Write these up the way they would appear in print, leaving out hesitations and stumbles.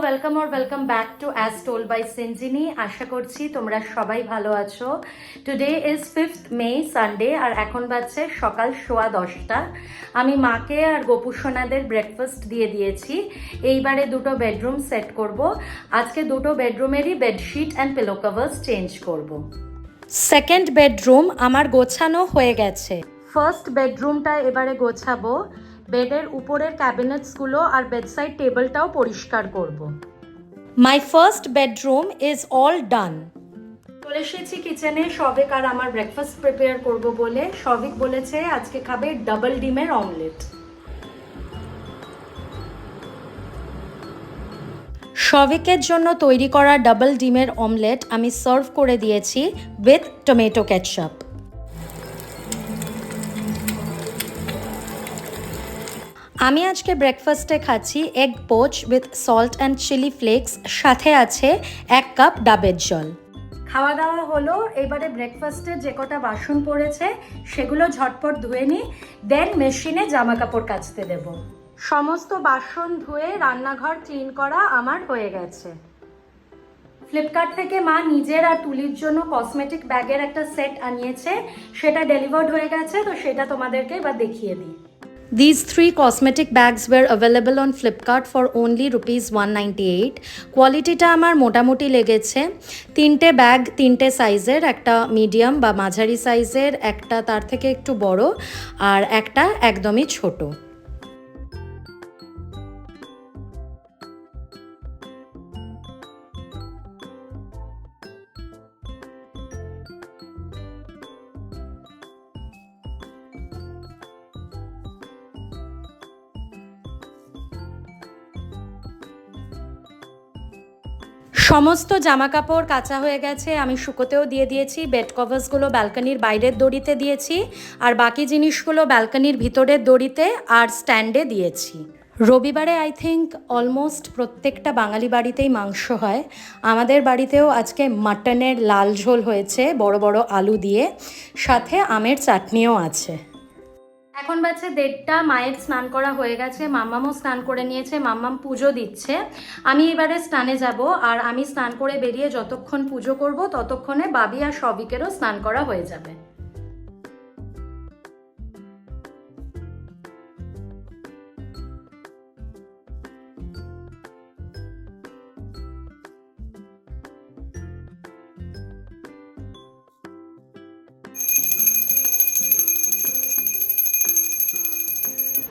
Welcome back to as told by Sinjini. আশা করছি তোমরা সবাই ভালো আছো। Today is 5th May Sunday, আর এখন বাজছে সকাল 10:15। আমি মাকে আর গোপুসোনাদের ব্রেকফাস্ট দিয়ে দিয়েছি। এইবারে দুটো বেডরুম সেট করব। আজকে দুটো বেডরুমেরই bedsheet and pillow covers change করব। সেকেন্ড বেডরুম আমার গোছানো হয়ে গেছে। ফার্স্ট বেডরুমটা এবারে গোছাবো। বেডের উপরের ক্যাবিনেটসগুলো আর বেডসাইড টেবিলটাও পরিষ্কার করব। My first bedroom is all done. চলে এসেছি কিচেনে। সবিক আর আমার ব্রেকফাস্ট প্রিপেয়ার করব বলে। সবিক বলেছে আজকে খাবে ডাবল ডিমের অমলেট। সবিকের জন্য তৈরি করা ডাবল ডিমের অমলেট আমি সার্ভ করে দিয়েছি উইথ টমেটো কেচাপ। আমি আজকে ব্রেকফাস্টে খাচ্ছি egg poach with salt and chilli flakes, সাথে আছে 1 কাপ ডাবের জল। খাওয়া দাওয়া হলো। এবারে ব্রেকফাস্টে যে কটা বাসন পড়েছে সেগুলো ঝটপট ধুয়ে নিই, দেন মেশিনে জামা কাপড় কাচতে দেব। সমস্ত বাসন ধুয়ে রান্নাঘর ক্লিন করা আমার হয়ে গেছে। ফ্লিপকার্ট থেকে মা নিজের আর তুলির জন্য কসমেটিক ব্যাগের একটা সেট আনিয়েছে, সেটা ডেলিভার্ড হয়ে গেছে, তো সেটা তোমাদেরকে এবার দেখিয়ে দিই। These 3 cosmetic bags were available on Flipkart for only rupees 198. কোয়ালিটিটা আমার মোটামুটি লেগেছে। 3টে ব্যাগ 3টে সাইজের, একটা মিডিয়াম বা মাঝারি সাইজের, একটা তার থেকে একটু বড়, আর একটা একদমই ছোট। সমস্ত জামা কাপড় কাচা হয়ে গেছে, আমি শুকোতেও দিয়ে দিয়েছি। বেড কভার্সগুলো ব্যালকনির বাইরের দড়িতে দিয়েছি, আর বাকি জিনিসগুলো ব্যালকনির ভিতরের দড়িতে আর স্ট্যান্ডে দিয়েছি। রবিবারে আই থিঙ্ক অলমোস্ট প্রত্যেকটা বাঙালি বাড়িতেই মাংস হয়। আমাদের বাড়িতেও আজকে মাটনের লাল ঝোল হয়েছে বড় বড় আলু দিয়ে, সাথে আমের চাটনিও আছে। এখন বাজছে 1:30। মায়ের স্নান করা হয়ে গেছে, মাম্মামও স্নান করে নিয়েছে, মাম্মাম পুজো দিচ্ছে। আমি এবারে স্নানে যাব, আর আমি স্নান করে বেরিয়ে যতক্ষণ পুজো করব ততক্ষণে বাবি আর সবিকেরও স্নান করা হয়ে যাবে।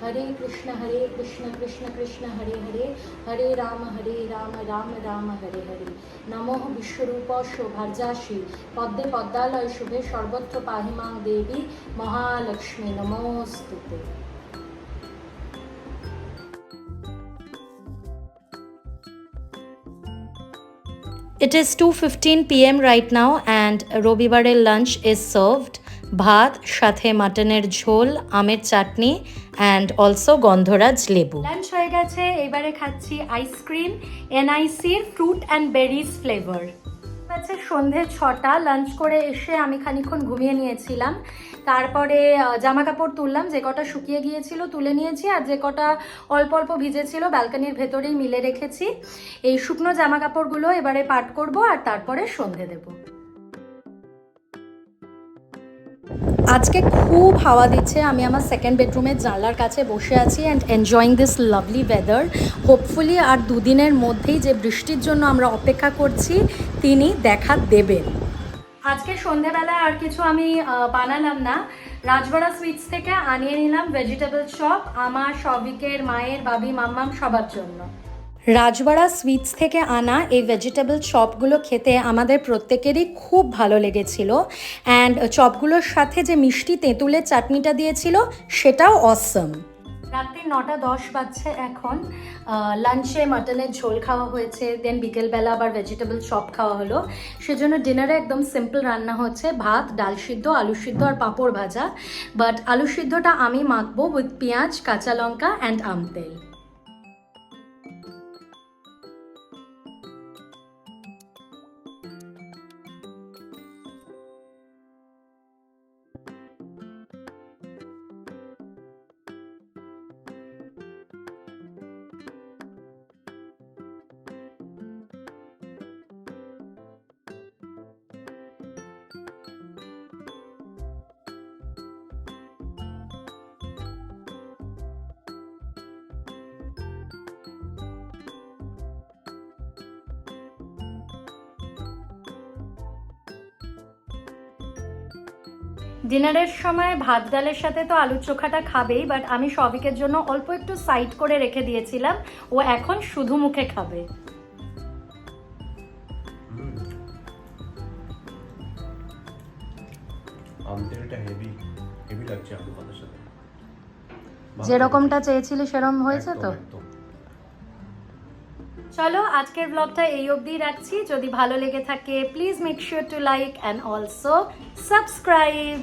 হরে কৃষ্ণ কৃষ্ণ কৃষ্ণ হরে হরে, হরে রাম রাম রাম হরে হরে। নমঃ বিশ্বরূপ শোভার্যাসী পদ্মে পদ্মালয় শুভে সর্বত্র পাহিমাং দেবী মহালক্ষ্মী নমস্তুতে। It is 2:15 p.m. right now and রবিবারের লাঞ্চ is served. ভাত, সাথে মাটনের ঝোল, আমের চাটনি অ্যান্ড অলসো গন্ধরাজ লেবু। লাঞ্চ হয়ে গেছে, এবারে খাচ্ছি আইসক্রিম এনআইসির ফ্রুট অ্যান্ড বেরিজ ফ্লেভার। আছে সন্ধে 6টা। লাঞ্চ করে এসে আমি খানিকক্ষণ ঘুমিয়ে নিয়েছিলাম, তারপরে জামা কাপড় তুললাম। যে কটা শুকিয়ে গিয়েছিল তুলে নিয়েছি, আর যে কটা অল্প অল্প ভিজেছিল ব্যালকনির ভেতরেই মিলে রেখেছি। এই শুকনো জামা কাপড়গুলো এবারে পাট করব, আর তারপরে সন্ধে দেব। আজকে খুব হাওয়া দিচ্ছে। আমি আমার সেকেন্ড বেডরুমের জানলার কাছে বসে আছি and enjoying this lovely weather. Hopefully আর দুদিনের মধ্যেই যে বৃষ্টির জন্য আমরা অপেক্ষা করছি তিনি দেখা দেবেন। আজকে সন্ধেবেলায় আর কিছু আমি বানালাম না। রাজবাড়া সুইটস থেকে আনিয়ে নিলাম ভেজিটেবল চপ, আমার সবিকের, মায়ের, বাবি, মাম্মাম সবার জন্য। রাজবাড়া সুইটস থেকে আনা এই ভেজিটেবল চপগুলো খেতে আমাদের প্রত্যেকেরই খুব ভালো লেগেছিল, অ্যান্ড চপগুলোর সাথে যে মিষ্টি তেঁতুলের চাটনিটা দিয়েছিল সেটাও অসম। রাত্রি 9:10 বাজছে এখন। লাঞ্চে মাটনের ঝোল খাওয়া হয়েছে, দেন বিকেলবেলা আবার ভেজিটেবল চপ খাওয়া হলো। সেজন্য ডিনারে একদম সিম্পল রান্না হচ্ছে, ভাত, ডাল সিদ্ধ, আলু সিদ্ধ আর পাঁপড় ভাজা। বাট আলু সিদ্ধটা আমি মাখবো উইথ পেঁয়াজ, কাঁচা লঙ্কা অ্যান্ড আম তেল। ডিনারের সময় ভাত ডালের সাথে তো আলুর চোখাটা খাবেই, বাট আমি সবিকের জন্য অল্প একটু সাইড করে রেখে দিয়েছিলাম, ও এখন শুধু মুখে খাবে। আমতেলটা হেভি হেভি লাগছে আলু ভাতের সাথে। যেরকমটা চেয়েছিলে সেরকম হয়েছে তো? একদম। চলো আজকের ব্লগটা এই অবধি রাখছি। যদি ভালো লেগে থাকে please make sure to like and also subscribe.